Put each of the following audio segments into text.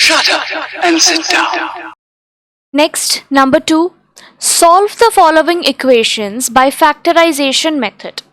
Shut up and sit down. Next, number 2. Solve the following equations by factorization method.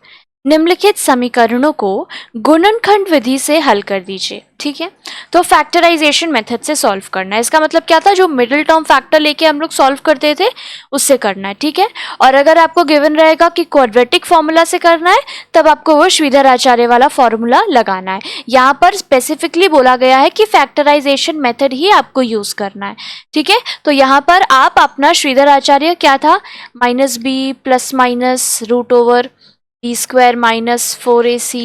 निम्नलिखित समीकरणों को गुणनखंड विधि से हल कर दीजिए। ठीक है, तो फैक्टराइजेशन मेथड से सॉल्व करना है। इसका मतलब क्या था, जो मिडिल टर्म फैक्टर लेके हम लोग सॉल्व करते थे उससे करना है। ठीक है, और अगर आपको गिवन रहेगा कि क्वाड्रेटिक फॉर्मूला से करना है तब आपको वो श्रीधराचार्य वाला फॉर्मूला लगाना है। यहाँ पर स्पेसिफिकली बोला गया है कि फैक्टराइजेशन मेथड ही आपको यूज करना है। ठीक है, तो यहाँ पर आप अपना श्रीधराचार्य क्या था, -b plus minus root over b square minus 4ac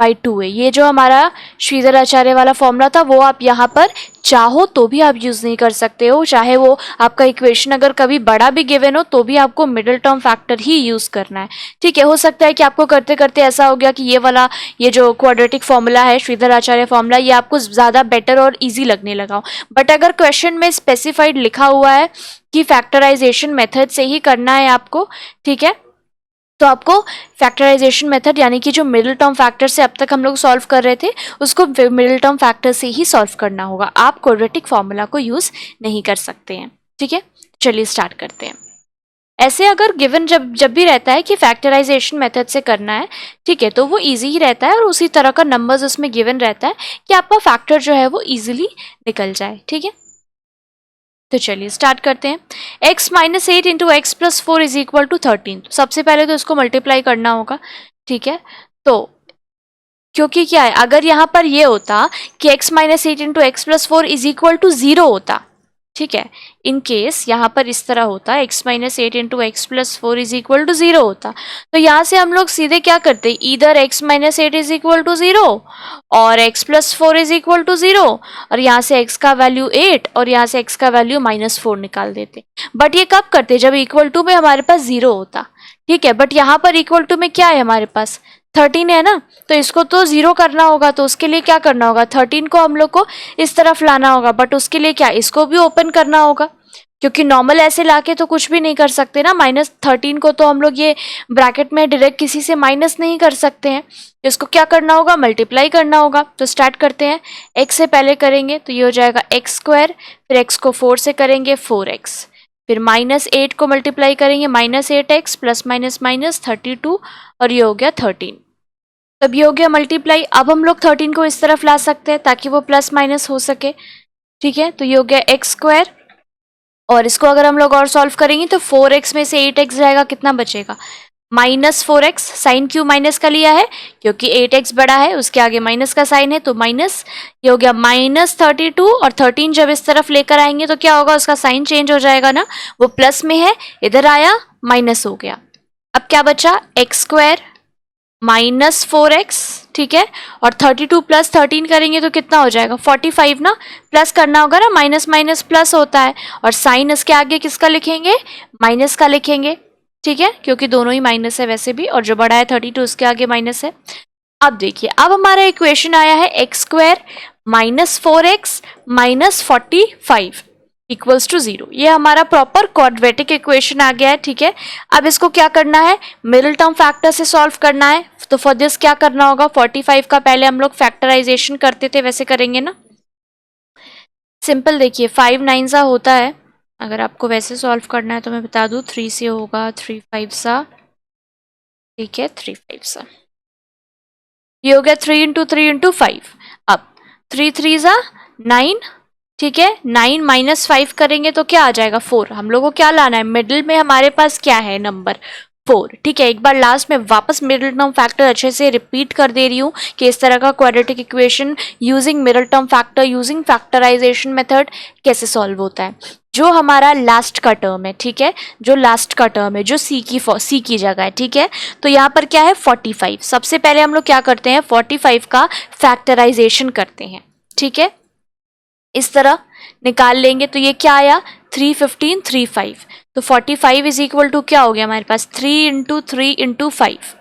by 2a, ये जो हमारा श्रीधराचार्य वाला फॉर्मूला था वो आप यहाँ पर चाहो तो भी आप यूज़ नहीं कर सकते हो। चाहे वो आपका इक्वेशन अगर कभी बड़ा भी गिवन हो तो भी आपको मिडिल टर्म फैक्टर ही यूज़ करना है। ठीक है, हो सकता है कि आपको करते करते ऐसा हो गया कि ये जो क्वाड्रेटिक फॉर्मूला है श्रीधराचार्य फॉर्मूला, ये आपको ज़्यादा बेटर और ईजी लगने लगा हो। बट अगर क्वेश्चन में स्पेसिफाइड लिखा हुआ है कि फैक्टराइजेशन मेथड से ही करना है आपको, ठीक है, तो आपको फैक्टराइजेशन मेथड यानी कि जो मिडिल टर्म फैक्टर से अब तक हम लोग सॉल्व कर रहे थे उसको मिडिल टर्म फैक्टर से ही सॉल्व करना होगा। आप क्वाड्रेटिक फॉर्मूला को यूज़ नहीं कर सकते हैं। ठीक है, चलिए स्टार्ट करते हैं। ऐसे अगर गिवन जब भी रहता है कि फैक्टराइजेशन मेथड से करना है, ठीक है, तो वो इजी ही रहता है और उसी तरह का नंबर्स उसमें गिवन रहता है कि आपका फैक्टर जो है वो ईजिली निकल जाए। ठीक है, तो चलिए स्टार्ट करते हैं। x minus 8 into x plus 4 is equal to 13। तो सबसे पहले तो इसको मल्टीप्लाई करना होगा। ठीक है, तो क्योंकि क्या है, अगर यहाँ पर ये होता कि x minus 8 into x plus 4 is equal to 0 होता, ठीक है, इन केस यहाँ पर इस तरह होता x minus 8 into x plus 4 is equal to 0 होता, तो यहाँ से हम लोग सीधे क्या करते, इधर x minus 8 is equal to 0 और x plus 4 is equal to 0 और यहाँ से x का वैल्यू 8 और यहाँ से x का वैल्यू -4 निकाल देते। बट ये कब करते, जब इक्वल टू में हमारे पास 0 होता। ठीक है, बट यहाँ पर इक्वल टू में क्या है, हमारे पास 13 है ना, तो इसको तो 0 करना होगा। तो उसके लिए क्या करना होगा, 13 को हम लोग को इस तरफ लाना होगा, बट उसके लिए क्या, इसको भी ओपन करना होगा, क्योंकि नॉर्मल ऐसे लाके तो कुछ भी नहीं कर सकते ना। -13 को तो हम लोग ये ब्रैकेट में डायरेक्ट किसी से माइनस नहीं कर सकते हैं, इसको क्या करना होगा, मल्टीप्लाई करना होगा। तो स्टार्ट करते हैं, x से पहले करेंगे तो ये हो जाएगा x स्क्वायर, फिर x को 4 से करेंगे 4x, फिर -8 को मल्टीप्लाई करेंगे -8x प्लस माइनस 32 और ये हो गया 13। तब ये हो गया मल्टीप्लाई। अब हम लोग 13 को इस तरफ ला सकते हैं ताकि वो प्लस माइनस हो सके। ठीक है, तो ये हो गया x स्क्वायर और इसको अगर हम लोग और सॉल्व करेंगे तो 4x में से 8x जाएगा, कितना बचेगा, -4x। साइन क्यों माइनस का लिया है, क्योंकि 8x बड़ा है, उसके आगे माइनस का साइन है, तो माइनस, ये हो गया -32 और 13 जब इस तरफ लेकर आएंगे तो क्या होगा, उसका साइन चेंज हो जाएगा ना, वो प्लस में है, इधर आया माइनस हो गया। अब क्या बचा, x स्क्वायर -4x, ठीक है, और 32 प्लस 13 करेंगे तो कितना हो जाएगा, 45 ना, प्लस करना होगा ना, माइनस माइनस प्लस होता है, और साइन इसके आगे किसका लिखेंगे, माइनस का लिखेंगे। ठीक है, क्योंकि दोनों ही माइनस है वैसे भी, और जो बड़ा है 32 उसके आगे माइनस है। अब देखिए, अब हमारा इक्वेशन आया है x square -4x -45 equals to 0। ये हमारा प्रॉपर क्वाड्रेटिक इक्वेशन आ गया है। ठीक है, अब इसको क्या करना है, मिडिल टर्म फैक्टर से सॉल्व करना है। तो फॉर दिस क्या करना होगा, 45 का पहले हम लोग फैक्टराइजेशन करते थे वैसे करेंगे ना, सिंपल। देखिए 5 9 होता है, अगर आपको वैसे सॉल्व करना है तो मैं बता दूं, 3 से होगा 3 5 ठीक है, 3 5 ये हो गया 3 इंटू 3 इंटू 5। अब 3 3 9, ठीक है, 9 -5 करेंगे तो क्या आ जाएगा, 4। हम लोग को क्या लाना है, मिडिल में हमारे पास क्या है, नंबर 4। ठीक है, एक बार लास्ट में वापस मिडिल टर्म फैक्टर अच्छे से रिपीट कर दे रही हूँ कि इस तरह का quadratic equation using middle term factor using factorization method कैसे सॉल्व होता है। जो हमारा लास्ट का टर्म है, ठीक है, जो लास्ट का टर्म है, जो सी की जगह है, ठीक है, तो यहाँ पर क्या है 45। सबसे पहले हम लोग क्या करते हैं, 45 का फैक्टराइजेशन करते हैं। ठीक है, इस तरह निकाल लेंगे तो ये क्या आया, 3 15 3 5, तो 45 इज इक्वल टू क्या हो गया हमारे पास, 3 इंटू 3 इंटू 5।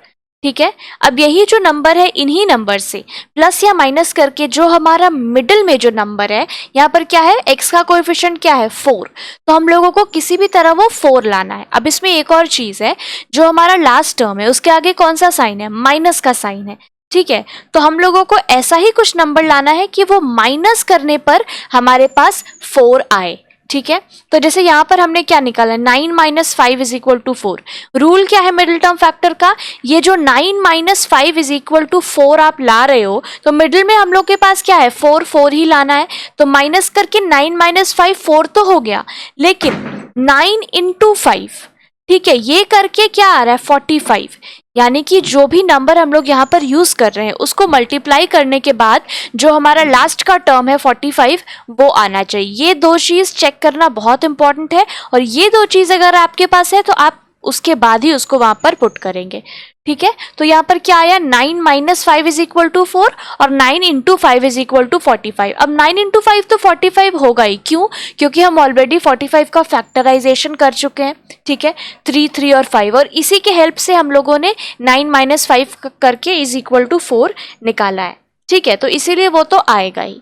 ठीक है, अब यही जो नंबर है, इन्हीं नंबर से प्लस या माइनस करके जो हमारा मिडिल में जो नंबर है, यहाँ पर क्या है, x का कोएफिशिएंट क्या है 4, तो हम लोगों को किसी भी तरह वो 4 लाना है। अब इसमें एक और चीज़ है, जो हमारा लास्ट टर्म है उसके आगे कौन सा साइन है, माइनस का साइन है, ठीक है, तो हम लोगों को ऐसा ही कुछ नंबर लाना है कि वो माइनस करने पर हमारे पास 4 आए। ठीक है, तो जैसे यहां पर हमने क्या निकाला, 9 minus 5 is equal to 4। Rule क्या है मिडिल टर्म फैक्टर का, ये जो 9 माइनस 5 इज इक्वल टू 4 आप ला रहे हो, तो मिडिल में हम लोग के पास क्या है, 4 4 ही लाना है। तो माइनस करके 9 माइनस 5 4 तो हो गया, लेकिन 9 इंटू 5, ठीक है, ये करके क्या आ रहा है 45। यानी कि जो भी नंबर हम लोग यहाँ पर यूज कर रहे हैं उसको मल्टीप्लाई करने के बाद जो हमारा लास्ट का टर्म है 45 वो आना चाहिए। ये दो चीज चेक करना बहुत इंपॉर्टेंट है, और ये दो चीज अगर आपके पास है तो आप उसके बाद ही उसको वहां पर पुट करेंगे। ठीक है, तो यहाँ पर क्या आया, 9 माइनस 5 इज इक्वल टू 4 और 9 इंटू 5 इज इक्वल टू 45। अब 9 इंटू 5 तो 45 होगा ही, क्यों, क्योंकि हम ऑलरेडी 45 का फैक्टराइजेशन कर चुके हैं। ठीक है, 3 3 और 5, और इसी के हेल्प से हम लोगों ने 9 माइनस 5 करके इज इक्वल टू 4 निकाला है। ठीक है, तो इसीलिए वो तो आएगा ही।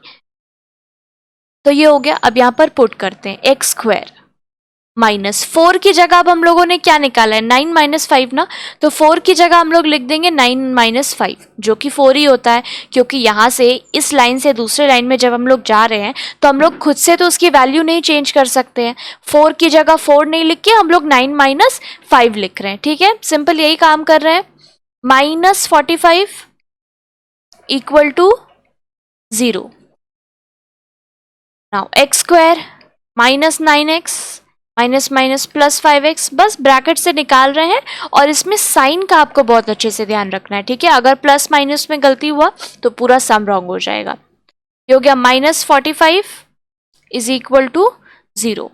तो ये हो गया। अब यहाँ पर पुट करते हैं एक्स स्क्वायर माइनस 4 की जगह अब हम लोगों ने क्या निकाला है, 9 माइनस 5 ना, तो 4 की जगह हम लोग लिख देंगे 9 माइनस 5, जो कि 4 ही होता है, क्योंकि यहाँ से इस लाइन से दूसरे लाइन में जब हम लोग जा रहे हैं तो हम लोग खुद से तो उसकी वैल्यू नहीं चेंज कर सकते हैं। 4 की जगह 4 नहीं लिख के हम लोग 9 माइनस 5 लिख रहे हैं। ठीक है, सिंपल यही काम कर रहे हैं। Minus 45 equal to 0। Now x square minus 9x minus minus plus 5x, बस ब्रैकेट से निकाल रहे हैं, और इसमें साइन का आपको बहुत अच्छे से ध्यान रखना है। ठीक है, अगर प्लस माइनस में गलती हुआ तो पूरा सम रॉन्ग हो जाएगा। ये हो गया माइनस 45 इज इक्वल टू 0।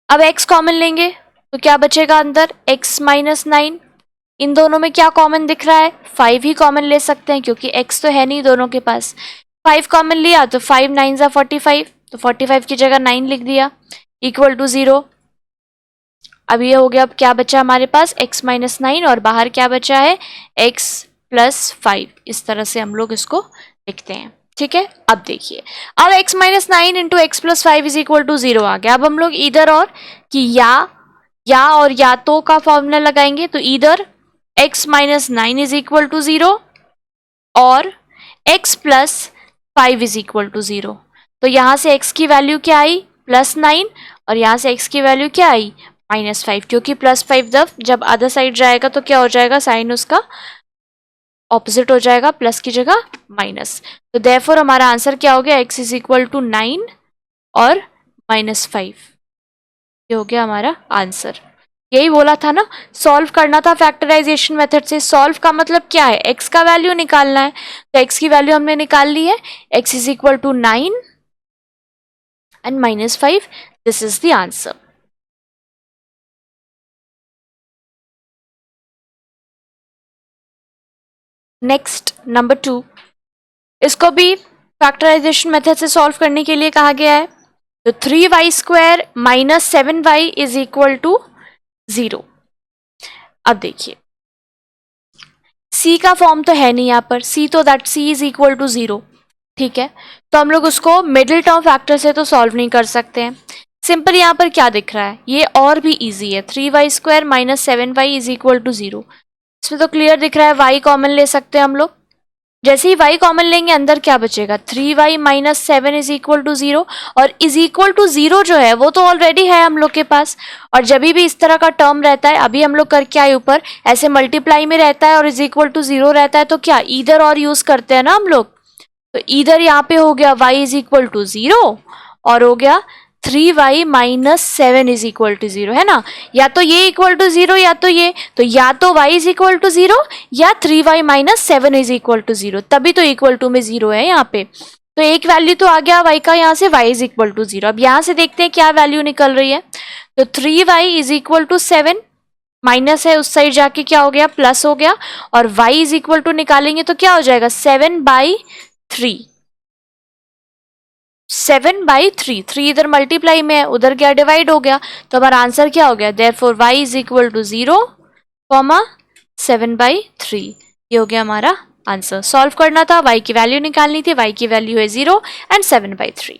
अब x कॉमन लेंगे तो क्या बचेगा अंदर, x माइनस 9। इन दोनों में क्या कॉमन दिख रहा है, 5 ही कॉमन ले सकते हैं, क्योंकि x तो है नहीं दोनों के पास। 5 कॉमन लिया तो 5 9 जा 45, तो 45 की जगह 9 लिख दिया, इक्वल टू 0। अब ये हो गया, अब क्या बचा हमारे पास, x माइनस 9, और बाहर क्या बचा है, x प्लस 5। इस तरह से हम लोग इसको लिखते हैं। ठीक है, अब देखिए, अब x minus 9 into x plus 5 is equal to 0 आ गया। अब हम लोग इधर और कि या और या तो का फॉर्मूला लगाएंगे, तो इधर x minus 9 is equal to 0 और x plus 5 is equal to 0। तो यहां से x की वैल्यू क्या आई, प्लस 9, और यहां से x की वैल्यू क्या आई, माइनस 5, क्योंकि प्लस 5 जब अदर साइड जाएगा तो क्या हो जाएगा, साइन उसका ऑपोजिट हो जाएगा, प्लस की जगह माइनस। तो देयरफॉर हमारा आंसर क्या हो गया, x इज इक्वल टू 9 और माइनस 5। ये हो गया हमारा आंसर। यही बोला था ना, सॉल्व करना था फैक्टराइजेशन मेथड से। सॉल्व का मतलब क्या है, x का वैल्यू निकालना है, तो x की वैल्यू हमने निकाल ली है, x is equal to 9 and minus 5. This is the answer. Next number 2, इसको भी फैक्टराइजेशन मेथड से सॉल्व करने के लिए कहा गया है। तो 3y square minus 7y is equal to 0। अब देखिए, c का फॉर्म तो है नहीं यहाँ पर, c तो that c is equal to 0। ठीक है, तो हम लोग उसको मिडिल टर्म फैक्टर से तो सॉल्व नहीं कर सकते हैं। सिंपल यहाँ पर क्या दिख रहा है, ये और भी इजी है, 3y square minus 7y is equal to 0। इसमें तो क्लियर दिख रहा है, y कॉमन ले सकते हैं हम लोग। जैसे ही y कॉमन लेंगे अंदर क्या बचेगा, 3y minus 7 is equal to 0, और इज इक्वल टू 0 जो है वो तो ऑलरेडी है हम लोग के पास। और जब भी इस तरह का टर्म रहता है, अभी हम लोग करके आए ऊपर, ऐसे मल्टीप्लाई में रहता है और इज इक्वल टू 0 रहता है, तो क्या इधर और यूज करते हैं ना हम लोग। तो इधर यहाँ पे हो गया y इज इक्वल टू 0 और हो गया 3y minus 7 is equal to 0, है ना। या तो ये इक्वल टू 0 या तो ये, तो या तो y इज इक्वल टू 0 या 3y minus 7 is equal to 0, तभी तो इक्वल टू में 0 है यहाँ पे। तो एक वैल्यू तो आ गया y का, यहाँ से y इज इक्वल टू 0। अब यहाँ से देखते हैं क्या वैल्यू निकल रही है। तो 3y is equal to 7, minus है उस साइड जाके क्या हो गया, प्लस हो गया, और y इज इक्वल टू निकालेंगे तो क्या हो जाएगा, 7/3। 7/3, 3 इधर मल्टीप्लाई में है, उधर क्या डिवाइड हो गया, तो हमारा आंसर क्या हो गया, therefore y is equal to 0, 7/3। ये हो गया हमारा आंसर। सॉल्व करना था, y की वैल्यू निकालनी थी, y की वैल्यू है 0 एंड 7/3।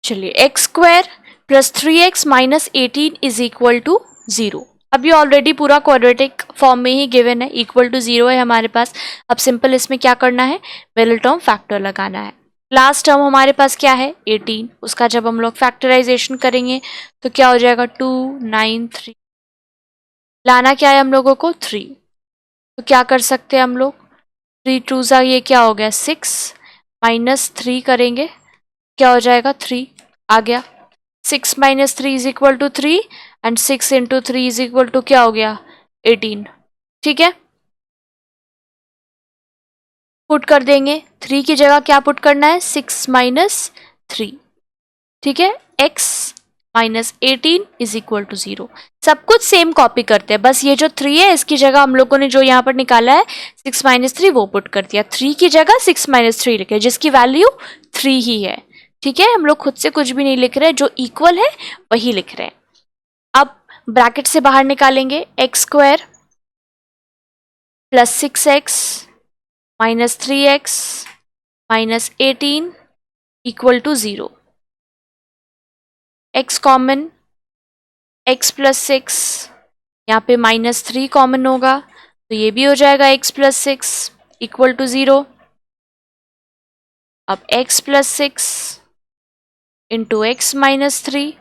चलिए x square plus 3x minus 18 is equal to 0। अब ये ऑलरेडी पूरा क्वाड्रेटिक फॉर्म में ही गिवन है, इक्वल टू 0 है हमारे पास। अब सिंपल इसमें क्या करना है, मिडिल टर्म फैक्टर लगाना है। लास्ट टर्म हमारे पास क्या है 18, उसका जब हम लोग फैक्टराइजेशन करेंगे तो क्या हो जाएगा 2 9 3, लाना क्या है हम लोगों को 3। तो क्या कर सकते हैं हम लोग, 3 2 ज़ा ये क्या हो गया 6 माइनस 3 करेंगे क्या हो जाएगा 3 आ गया। 6 minus 3 is equal to 3 and 6 into 3 is equal to क्या हो गया 18। ठीक है, पुट कर देंगे, 3 की जगह क्या पुट करना है 6 माइनस 3। ठीक है, x minus 18 is equal to 0। सब कुछ सेम कॉपी करते हैं, बस ये जो 3 है इसकी जगह हम लोगों ने जो यहाँ पर निकाला है 6 माइनस 3 वो पुट कर दिया, 3 की जगह 6 माइनस 3 लिखे जिसकी वैल्यू 3 ही है। ठीक है, हम लोग खुद से कुछ भी नहीं लिख रहे, जो इक्वल है वही लिख रहे हैं। अब ब्रैकेट से बाहर निकालेंगे, x square plus 6x minus 3x minus 18 equal to 0। x common, x plus 6, यहाँ पे माइनस 3 कॉमन होगा तो ये भी हो जाएगा x प्लस 6 इक्वल टू 0। अब x plus 6 into x minus 3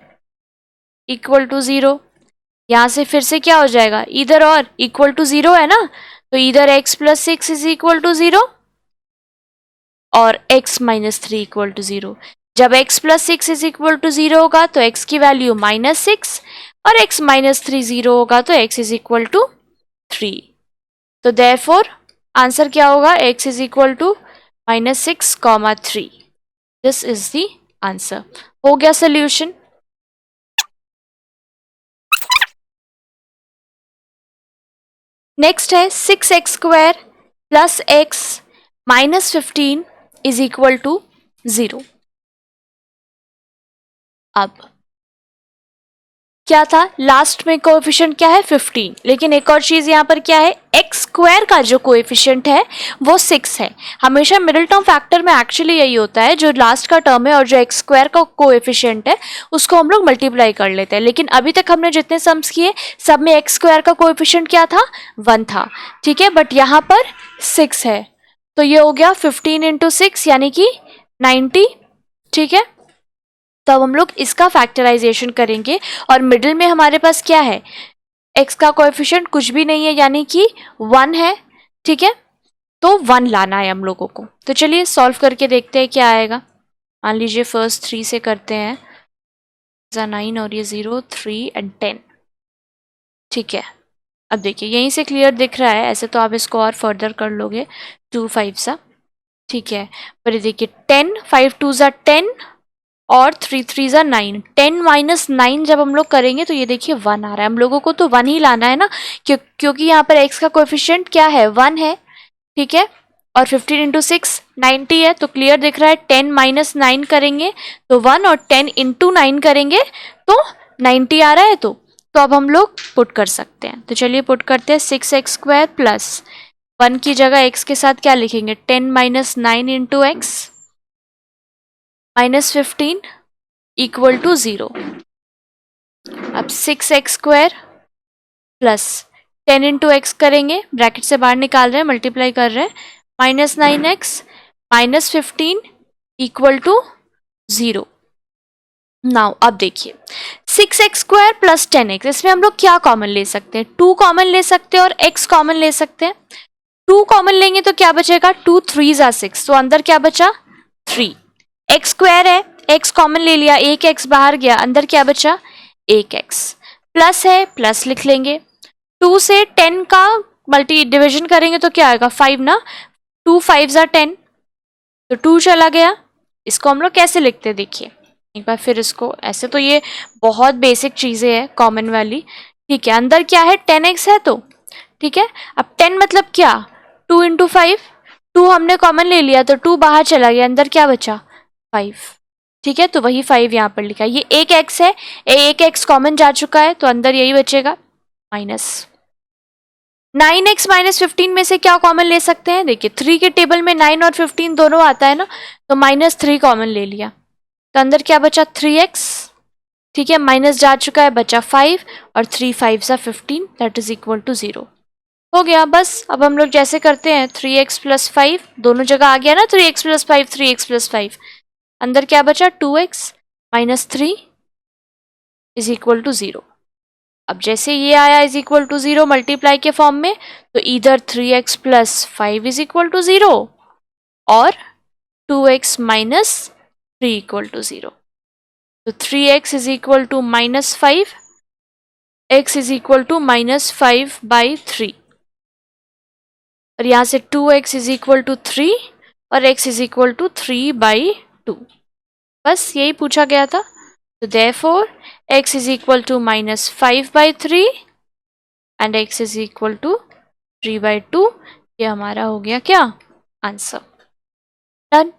equal to 0। यहाँ से फिर से क्या हो जाएगा, इधर और इक्वल टू 0 है ना, तो इधर x plus 6 is equal to 0 और x माइनस 3 इक्वल टू 0। जब x plus 6 is equal to 0 होगा तो x की वैल्यू माइनस 6 और x माइनस 3 0 होगा तो x इज इक्वल टू 3। तो देयरफॉर आंसर क्या होगा, x is equal to minus 6 comma 3। This is the answer. हो गया सोल्यूशन। नेक्स्ट है 6x square plus x minus 15 is equal to 0। अब क्या था, लास्ट में कोएफिशिएंट क्या है 15, लेकिन एक और चीज यहाँ पर क्या है, एक्स स्क्वायर का जो कोएफिशिएंट है वो 6 है। हमेशा मिडिल टर्म फैक्टर में एक्चुअली यही होता है, जो लास्ट का टर्म है और जो एक्स स्क्वायर का कोएफिशिएंट है उसको हम लोग मल्टीप्लाई कर लेते हैं। लेकिन अभी तक हमने जितने सम्स किए सब में एक्स स्क्वायर का कोएफिशिएंट क्या था 1 था। ठीक है, बट यहाँ पर 6 है तो ये हो गया 15 इंटू 6 यानी कि 90। ठीक है, तब हम लोग इसका फैक्टराइजेशन करेंगे और मिडिल में हमारे पास क्या है, x का कोएफिशिएंट कुछ भी नहीं है यानी कि 1 है। ठीक है, तो 1 लाना है हम लोगों को। तो चलिए सॉल्व करके देखते हैं क्या आएगा। मान लीजिए फर्स्ट 3 से करते हैं, 9 और ये 0 3 एंड 10। ठीक है, अब देखिए यहीं से क्लियर दिख रहा है, ऐसे तो आप इसको और फर्दर कर लोगे 2 5 सा। ठीक है, पर ये देखिए 10 5 2 ज़ा 10 और 3 3 ज़ा 9, 10 माइनस 9 जब हम लोग करेंगे तो ये देखिए 1 आ रहा है। हम लोगों को तो 1 ही लाना है ना, क्योंकि यहाँ पर x का कोएफिशिएंट क्या है 1 है। ठीक है, और 15 इंटू 6 90 है, तो क्लियर दिख रहा है 10 माइनस 9 करेंगे तो 1 और 10 इंटू 9 करेंगे तो 90 आ रहा है। तो अब हम लोग पुट कर सकते हैं। तो चलिए पुट करते हैं, 6x स्क्वायर प्लस 1 की जगह x के साथ क्या लिखेंगे 10 minus 9 into x minus 15 equal to 0। अब 6x square plus 10 into x करेंगे, ब्रैकेट से बाहर निकाल रहे हैं, मल्टीप्लाई कर रहे हैं, minus 9x minus 15 equal to 0। Now अब देखिए 6x स्क्वायर प्लस 10x, इसमें हम लोग क्या कॉमन ले सकते हैं, 2 कॉमन ले सकते हैं और x कॉमन ले सकते हैं। 2 कॉमन लेंगे तो क्या बचेगा 2 3 ज़ा 6, तो अंदर क्या बचा 3। x स्क्वायर है, x कॉमन ले लिया, एक x बाहर गया, अंदर क्या बचा 1x, प्लस है प्लस लिख लेंगे। 2 से 10 का मल्टी डिविजन करेंगे तो क्या आएगा 5 ना, 2 5 ज़ा 10 तो 2 चला गया। इसको हम लोग कैसे लिखते हैं देखिए एक बार फिर इसको, ऐसे तो ये बहुत बेसिक चीज़ें हैं कॉमन वाली। ठीक है, अंदर क्या है 10x है तो ठीक है, अब 10 मतलब क्या 2 इंटू 5, 2 हमने कॉमन ले लिया तो 2 बाहर चला गया, अंदर क्या बचा 5। ठीक है, तो वही 5 यहाँ पर लिखा है। ये एक x है, एक x कॉमन जा चुका है तो अंदर यही बचेगा माइनस 9x माइनस 15 में से क्या कॉमन ले सकते हैं, देखिए 3 के टेबल में 9 और 15 दोनों आता है ना, तो माइनस 3 कॉमन ले लिया तो अंदर क्या बचा 3x, ठीक है, माइनस जा चुका है, बचा 5 और 3 5 सा 15 दैट इज इक्वल टू 0 हो गया। बस अब हम लोग जैसे करते हैं 3x प्लस 5 दोनों जगह आ गया ना, 3x प्लस 5 3x प्लस 5, अंदर क्या बचा 2x minus 3 is equal to 0। अब जैसे ये आया इज इक्वल टू 0 मल्टीप्लाई के फॉर्म में, तो इधर 3x plus 5 is equal to 0 और 2x माइनस 3 इक्वल टू 0। तो 3x is equal to minus 5, x is equal to minus 5 by 3 और यहाँ से 2x इज इक्वल टू 3 और x is equal to 3 by 2। बस यही पूछा गया था। तो therefore x is equal to minus 5 by 3 and x is equal to 3 by 2। ये हमारा हो गया क्या आंसर। डन।